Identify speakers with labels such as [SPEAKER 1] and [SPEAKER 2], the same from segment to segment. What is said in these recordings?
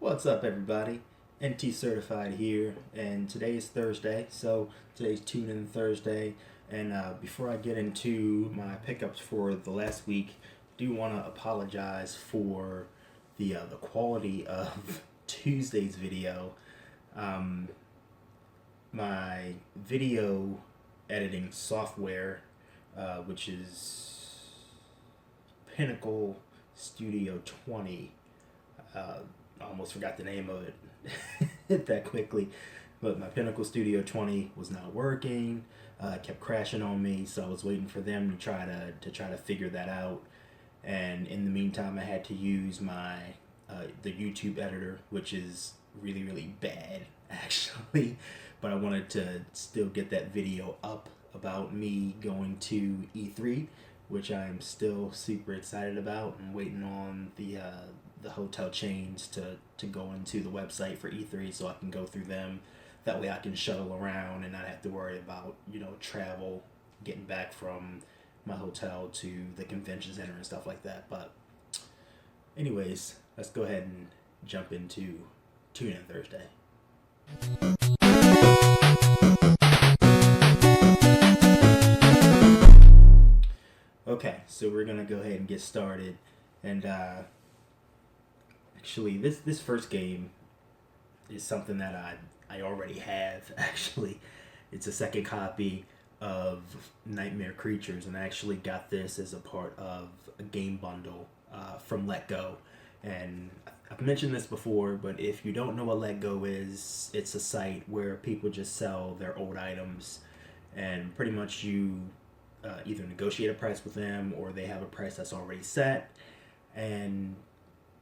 [SPEAKER 1] What's up, everybody? NTCertified here, and today is Thursday, so today's Tune In Thursday. And before I get into my pickups for the last week, I do want to apologize for the quality of Tuesday's video. My video editing software, which is Pinnacle Studio 20. I almost forgot the name of it that quickly, but my Pinnacle Studio 20 was not working. Kept crashing on me, so I was waiting for them to try to figure that out. And in the meantime, I had to use my the YouTube editor, which is really bad actually. But I wanted to still get that video up about me going to E3, which I'm still super excited about. I'm waiting on the hotel chains to go into the website for E3 so I can go through them. That way I can shuttle around and not have to worry about, travel, getting back from my hotel to the convention center and stuff like that. But anyways, let's go ahead and jump into Tune In Thursday. Okay, so we're gonna go ahead and get started. And actually, this first game is something that I already have. Actually, it's a second copy of Nightmare Creatures, and I actually got this as a part of a game bundle from Let Go. And I've mentioned this before, but if you don't know what Let Go is, it's a site where people just sell their old items, and pretty much you either negotiate a price with them or they have a price that's already set, and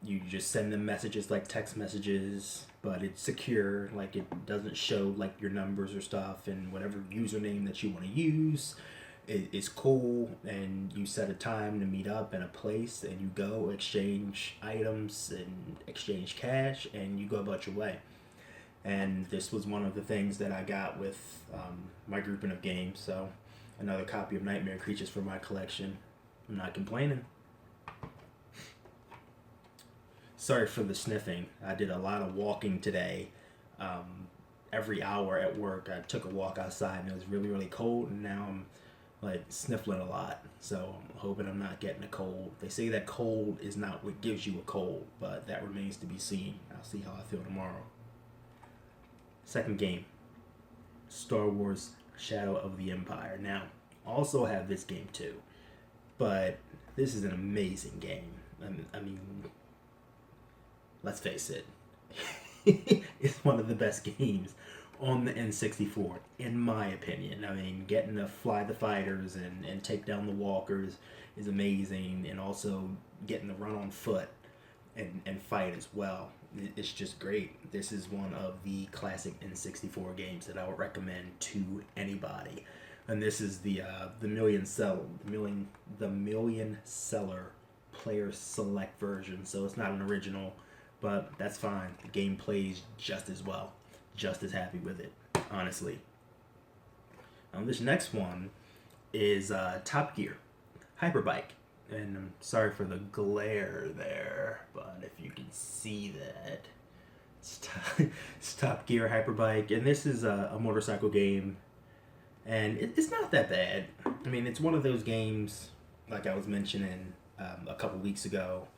[SPEAKER 1] you just send them messages like text messages, but it's secure. Like, it doesn't show like your numbers or stuff, and whatever username that you want to use is cool. And you set a time to meet up in a place, and you go exchange items and exchange cash, and you go about your way. And this was one of the things that I got with my grouping of games. So another copy of Nightmare Creatures for my collection. I'm not complaining. Sorry for the sniffing. I did a lot of walking today. Every hour at work, I took a walk outside, and it was really cold, and now I'm like sniffling a lot. So I'm hoping I'm not getting a cold. They say that cold is not what gives you a cold, but that remains to be seen. I'll see how I feel tomorrow. Second game, Star Wars Shadow of the Empire. Now, I also have this game too, but this is an amazing game. I mean, let's face it, it's one of the best games on the N64, in my opinion. I mean, getting to fly the fighters and take down the walkers is amazing, and also getting to run on foot and fight as well. It's just great. This is one of the classic N64 games that I would recommend to anybody. And this is the million seller player select version, so it's not an original, but that's fine. The game plays just as well. Just as happy with it, honestly. This next one is Top Gear Hyperbike. And I'm sorry for the glare there, but if you can see that, it's Top Gear Hyperbike. And this is a motorcycle game, and it's not that bad. I mean, it's one of those games, like I was mentioning a couple weeks ago,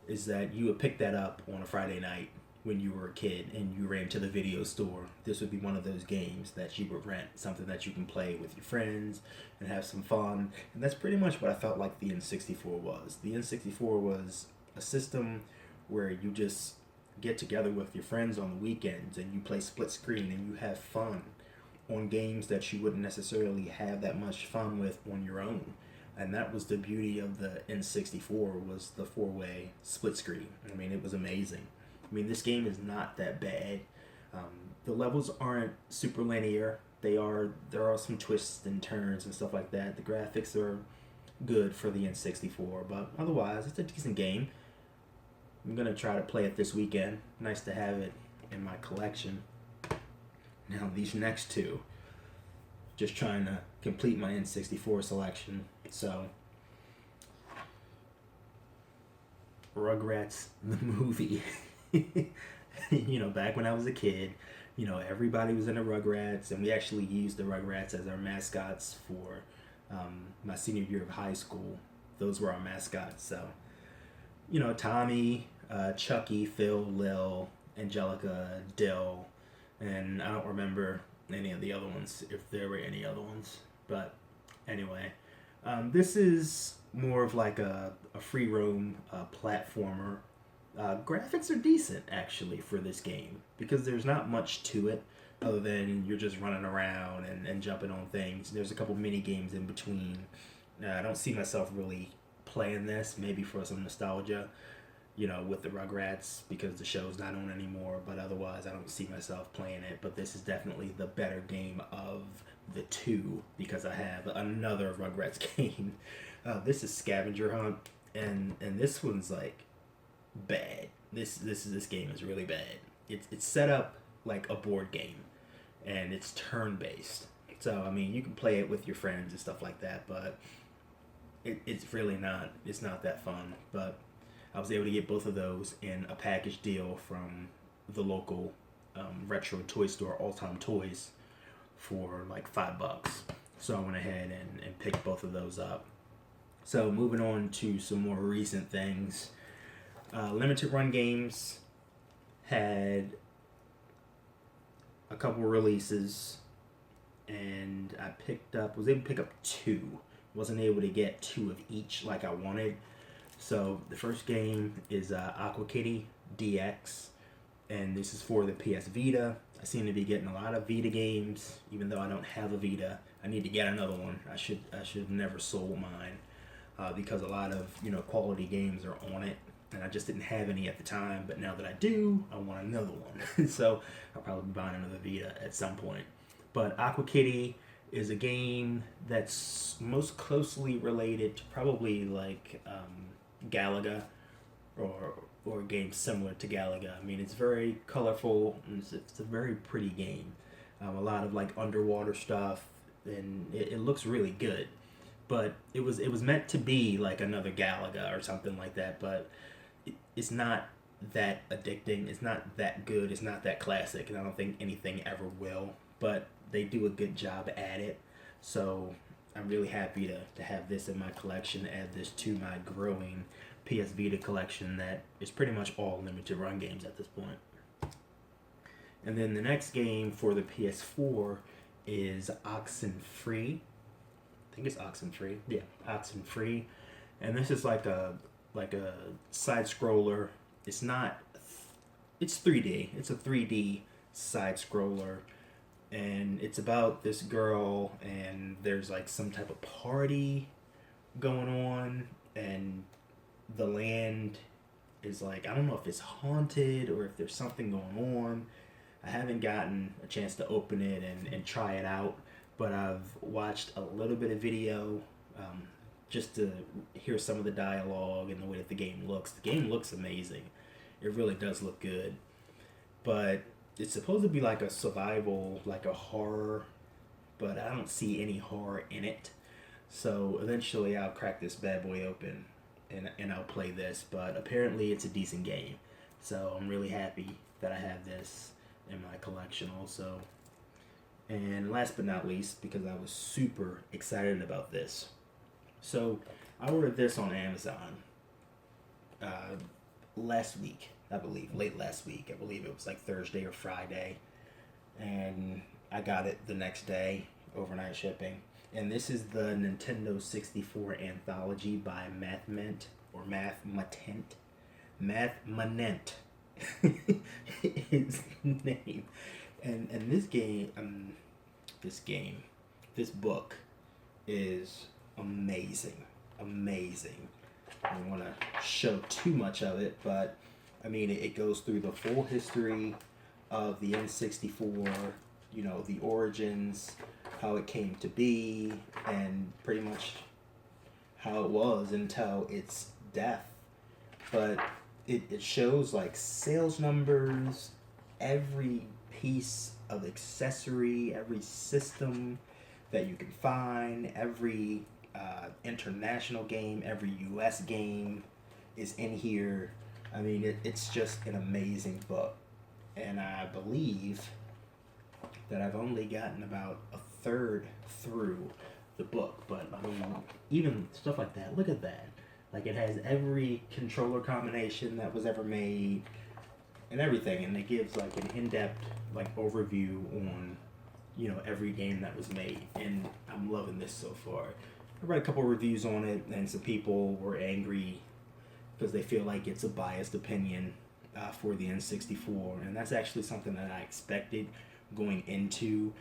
[SPEAKER 1] is that you would pick that up on a Friday night when you were a kid and you ran to the video store. This would be one of those games that you would rent, something that you can play with your friends and have some fun. And that's pretty much what I felt like the N64 was. The N64 was a system where you just get together with your friends on the weekends and you play split screen and you have fun on games that you wouldn't necessarily have that much fun with on your own. And that was the beauty of the N64, was the 4-way split screen. I mean, it was amazing. I mean, this game is not that bad. The levels aren't super linear. There are some twists and turns and stuff like that. The graphics are good for the N64, but otherwise, it's a decent game. I'm gonna try to play it this weekend. Nice to have it in my collection. Now, these next two, just trying to complete my N64 selection. So, Rugrats the movie. Back when I was a kid, everybody was in the Rugrats, and we actually used the Rugrats as our mascots for my senior year of high school. Those were our mascots. So, Tommy, Chucky, Phil, Lil, Angelica, Dill, and I don't remember any of the other ones, if there were any other ones. But anyway, this is more of like a free roam platformer. Graphics are decent actually for this game because there's not much to it other than you're just running around and jumping on things. There's a couple mini games in between. I don't see myself really playing this, maybe for some nostalgia, with the Rugrats because the show's not on anymore, but otherwise I don't see myself playing it. But this is definitely the better game of the two because I have another Rugrats game. This is Scavenger Hunt, and this one's like bad. This game is really bad. It's set up like a board game, and it's turn based. So I mean, you can play it with your friends and stuff like that, but it's really not. It's not that fun. But I was able to get both of those in a package deal from the local retro toy store, All Time Toys, for like $5. So I went ahead and picked both of those up. So moving on to some more recent things. Limited Run Games had a couple releases, and I was able to pick up 2. Wasn't able to get 2 of each like I wanted. So the first game is Aqua Katie DX, and this is for the PS Vita. I seem to be getting a lot of Vita games, even though I don't have a Vita. I need to get another one. I should have never sold mine because a lot of quality games are on it, and I just didn't have any at the time. But now that I do, I want another one. So I'll probably be buying another Vita at some point. But Aqua Kitty is a game that's most closely related to probably like Galaga or games similar to Galaga. I mean, it's very colorful and it's a very pretty game. A lot of like underwater stuff, and it looks really good. But it was meant to be like another Galaga or something like that. But it's not that addicting. It's not that good. It's not that classic, and I don't think anything ever will. But they do a good job at it. So I'm really happy to have this in my collection, add this to my growing PS Vita collection that is pretty much all limited run games at this point. And then the next game for the PS4 is Oxenfree. I think it's Oxenfree. Yeah, Oxenfree. And this is like a side scroller. It's 3D. It's a 3D side scroller. And it's about this girl, and there's like some type of party going on, and the land is like, I don't know if it's haunted or if there's something going on. I haven't gotten a chance to open it and try it out, but I've watched a little bit of video just to hear some of the dialogue and the way that the game looks. The game looks amazing. It really does look good. But it's supposed to be like a survival, like a horror, but I don't see any horror in it. So eventually I'll crack this bad boy open and I'll play this. But apparently it's a decent game. So I'm really happy that I have this in my collection also. And last but not least, because I was super excited about this. So I ordered this on Amazon last week. I believe, late last week. I believe it was like Thursday or Friday. And I got it the next day, overnight shipping. And this is the Nintendo 64 Anthology by Mathment, or Mathmatent. Mathmanent. His name. And this book is amazing. Amazing. I don't want to show too much of it, but I mean, it goes through the full history of the N64, the origins, how it came to be, and pretty much how it was until its death. But it shows like sales numbers, every piece of accessory, every system that you can find, every international game, every US game is in here. I mean, it's just an amazing book. And I believe that I've only gotten about a third through the book. But, I mean, even stuff like that, look at that. Like, it has every controller combination that was ever made and everything. And it gives, like, an in-depth, like, overview on, you know, every game that was made. And I'm loving this so far. I read a couple reviews on it, and some people were angry because they feel like it's a biased opinion for the N64, and that's actually something that I expected going into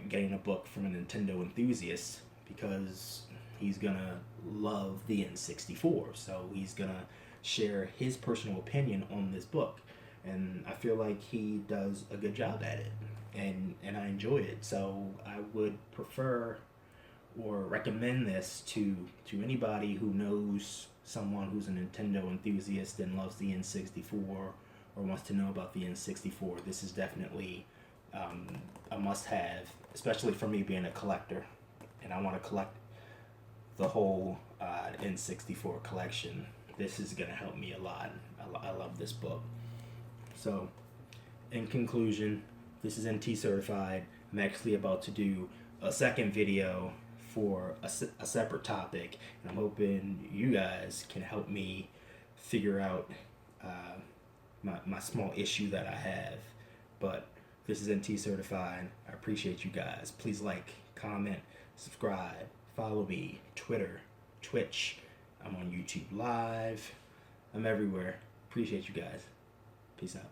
[SPEAKER 1] getting a book from a Nintendo enthusiast, because he's gonna love the N64, so he's gonna share his personal opinion on this book, and I feel like he does a good job at it, and I enjoy it. So I would prefer or recommend this to anybody who knows someone who's a Nintendo enthusiast and loves the N64 or wants to know about the N64. This is definitely a must-have, especially for me being a collector, and I want to collect the whole N64 collection. This is going to help me a lot. I love this book. So, in conclusion, this is NT-certified. I'm actually about to do a second video for a separate topic, and I'm hoping you guys can help me figure out my small issue that I have. But this is NT-certified. I appreciate you guys. Please like, comment, subscribe, follow me, Twitter, Twitch. I'm on YouTube Live. I'm everywhere. Appreciate you guys. Peace out.